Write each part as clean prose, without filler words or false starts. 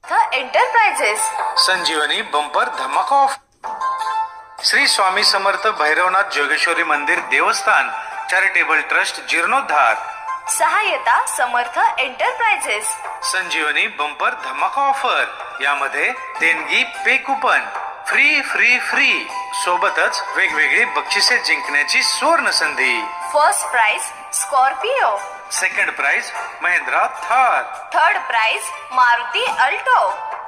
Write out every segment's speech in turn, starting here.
Enterprises Sanjeevani bumper धमाका offer. Shri Swami Samarth Bhairavnath Jogeshwari मंदिर देवस्थान चॅरिटेबल ट्रस्ट जीर्णोद्धार। सहायता समर्थ एंटरप्राइजेस। संजीवनी बंपर धमाका ऑफर, यामध्ये देणगी pay coupon free free free सोबतच वेगवेगळी बक्षिसे जिंकण्याची सुवर्ण संधी। First prize Scorpio, second prize Mahindra Thar, third prize Maruti Alto.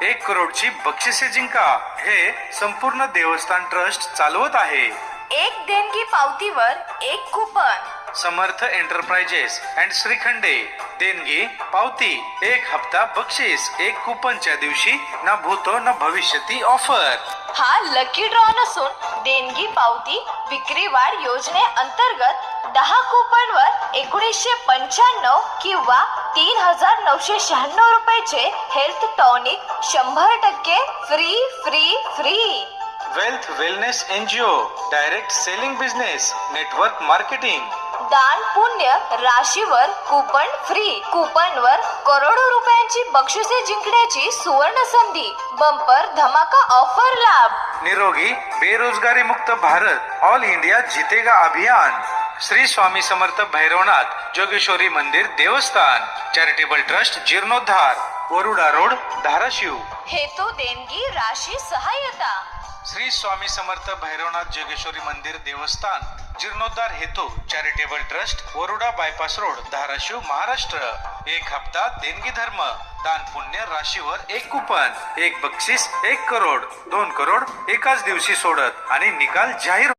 1 करोडची बक्षिसे जिंका। हे संपूर्ण देवस्थान ट्रस्ट चालवत आहे। एक देणगी पावतीवर एक coupon. Samarth enterprises and Shrikhande देणगी पावती 1 हप्ता बक्षीस 1 कुपनच्या दिवशी ना भूतो न भविष्यती ऑफर। हा लकी ड्रॉ नसून देणगी पावती विक्री वाढ योजने अंतर्गत 10 कुपन वर 1995 किंवा 3996 रुपयाचे health tonic 100% free free free. Wealth wellness NGO direct selling business network marketing. दान पुण्य राशीवर कुपन फ्री। कुपनवर करोडो रुपयांची बक्षिसे जिंकण्याची सुवर्ण संधी। बंपर धमाका ऑफर लाभ। निरोगी बेरोजगारी मुक्त भारत ऑल इंडिया जीतेगा अभियान। श्री स्वामी समर्थ भैरवनाथ जोगेश्वरी मंदिर देवस्थान चॅरिटेबल ट्रस्ट जीर्णोद्धार, वरुडा रोड, धाराशिव। हेतू देणगी राशी सहायता। श्री स्वामी समर्थ भैरवनाथ जोगेश्वरी मंदिर देवस्थान जीर्णोद्धार हेतू charitable trust, Waruda bypass road, Dharashiv, Maharashtra. 1 हप्ता देणगी धर्म दान पुण्य राशीवर 1 कुपन 1 बक्षीस 1 करोड 2 करोड एकाच दिवशी सोडत आणि निकाल जाहीर।